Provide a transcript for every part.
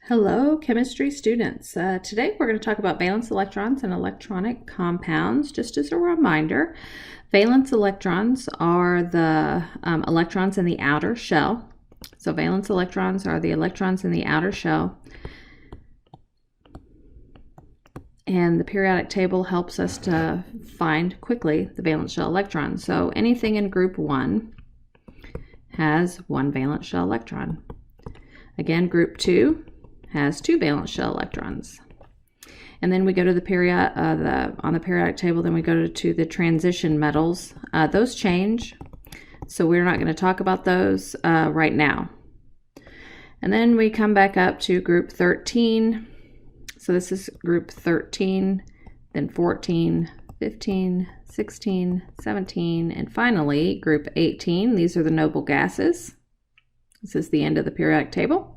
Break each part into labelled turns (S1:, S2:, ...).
S1: Hello, chemistry students. Today we're going to talk about valence electrons and electronic compounds. Just as a reminder, valence electrons are the electrons in the outer shell. So valence electrons are the electrons in the outer shell. And the periodic table helps us to find quickly the valence shell electrons. So anything in group 1 has one valence shell electron. Again, group 2 has two valence shell electrons. And then we go to the on the periodic table, then we go to the transition metals. Those change, so we're not going to talk about those right now. And then we come back up to group 13. So this is group 13, then 14, 15, 16, 17, and finally group 18. These are the noble gases. This is the end of the periodic table.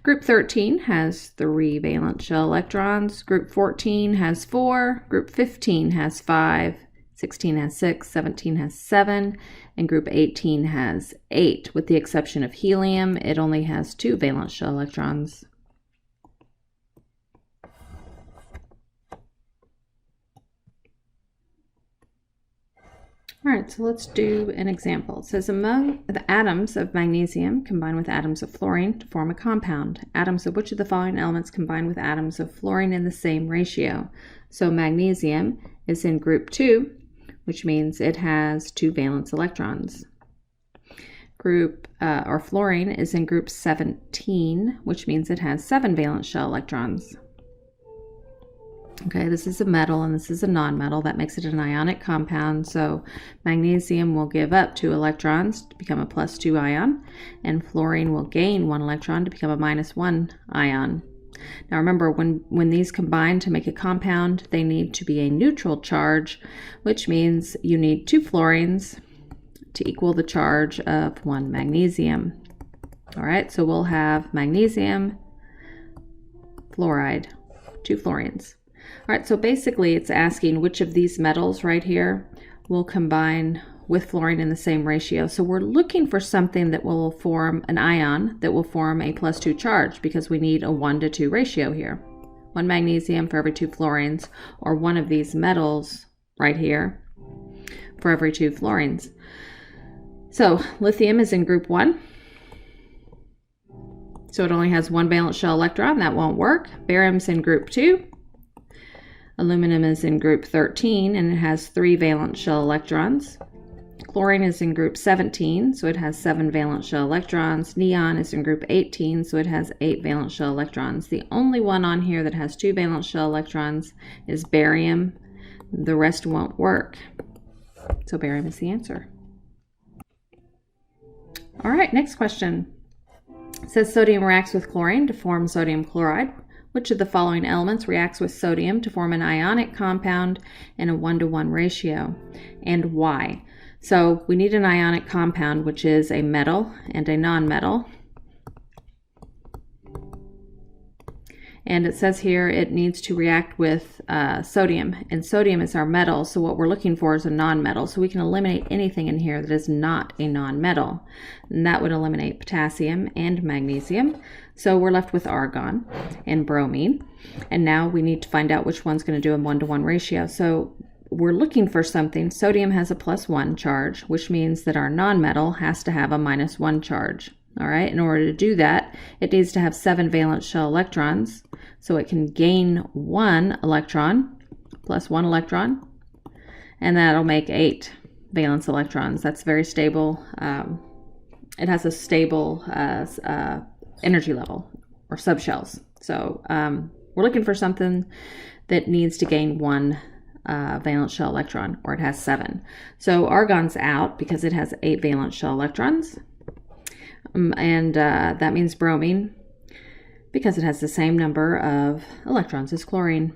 S1: Group 13 has 3 valence shell electrons. Group 14 has 4. Group 15 has 5. 16 has 6. 17 has 7. And group 18 has 8. With the exception of helium, it only has 2 valence shell electrons. All right, so let's do an example. It says among the atoms of magnesium combine with atoms of fluorine to form a compound. Atoms of which of the following elements combine with atoms of fluorine in the same ratio? So magnesium is in group 2, which means it has 2 valence electrons. Fluorine is in group 17, which means it has 7 valence shell electrons. Okay, this is a metal and this is a nonmetal. That makes it an ionic compound. So magnesium will give up 2 electrons to become a +2 ion, and fluorine will gain 1 electron to become a -1 ion. Now remember, when these combine to make a compound, they need to be a neutral charge, which means you need 2 fluorines to equal the charge of 1 magnesium. All right, so we'll have magnesium, fluoride, 2 fluorines. All right, so basically it's asking which of these metals right here will combine with fluorine in the same ratio. So we're looking for something that will form an ion that will form a +2 charge, because we need a 1:2 ratio here. 1 magnesium for every 2 fluorines, or one of these metals right here for every 2 fluorines. So lithium is in group 1. So it only has 1 valence shell electron. That won't work. Barium's in group 2. Aluminum is in group 13 and it has 3 valence shell electrons. Chlorine is in group 17, so it has 7 valence shell electrons. Neon is in group 18, so it has 8 valence shell electrons. The only one on here that has 2 valence shell electrons is barium. The rest won't work. So barium is the answer. All right, next question. It says sodium reacts with chlorine to form sodium chloride. Which of the following elements reacts with sodium to form an ionic compound in a 1:1 ratio, and why? So we need an ionic compound, which is a metal and a nonmetal. And it says here it needs to react with sodium, and sodium is our metal, so what we're looking for is a nonmetal. So we can eliminate anything in here that is not a nonmetal, and that would eliminate potassium and magnesium. So we're left with argon and bromine, and now we need to find out which one's going to do a 1:1 ratio. So we're looking for something. Sodium has a +1 charge, which means that our nonmetal has to have a -1 charge. All right, in order to do that, it needs to have 7 valence shell electrons, so it can gain 1 electron, +1 electron, and that'll make 8 valence electrons. That's very stable. It has a stable energy level, or subshells. So we're looking for something that needs to gain 1 valence shell electron, or it has 7. So argon's out because it has 8 valence shell electrons. And that means bromine, because it has the same number of electrons as chlorine.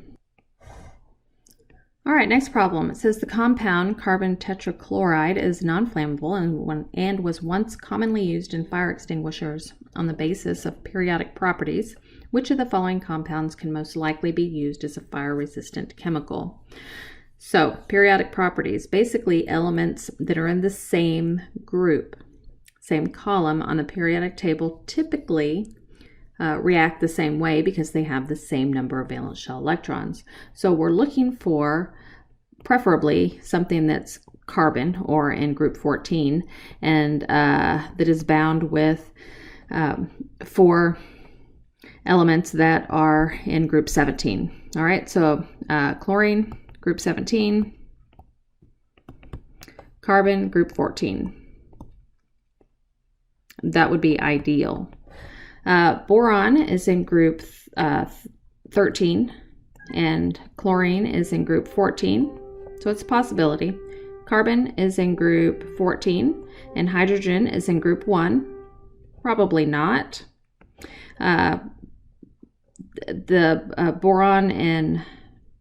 S1: All right, next problem. It says the compound carbon tetrachloride is nonflammable and was once commonly used in fire extinguishers. On the basis of periodic properties, which of the following compounds can most likely be used as a fire-resistant chemical? So, periodic properties, basically elements that are in the same group, same column on the periodic table, typically react the same way because they have the same number of valence shell electrons. So we're looking for preferably something that's carbon or in group 14 and that is bound with 4 elements that are in group 17. All right, so chlorine, group 17, carbon, group 14. That would be ideal. Boron is in group 13 and chlorine is in group 14, so it's a possibility. Carbon is in group 14 and hydrogen is in group 1. Probably not. The boron and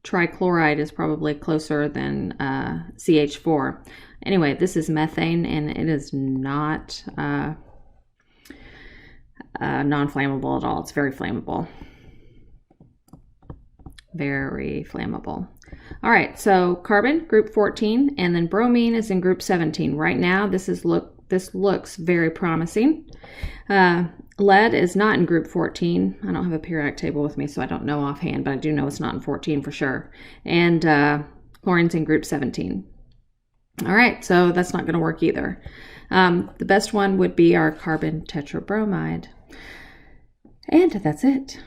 S1: trichloride is probably closer than CH4. Anyway, this is methane and it is not non-flammable at all. It's very flammable. Very flammable. All right, so carbon, group 14, and then bromine is in group 17. Right now, this looks very promising. Lead is not in group 14. I don't have a periodic table with me, so I don't know offhand, but I do know it's not in 14 for sure. And chlorine's in group 17. All right, so that's not going to work either. The best one would be our carbon tetrabromide. And that's it.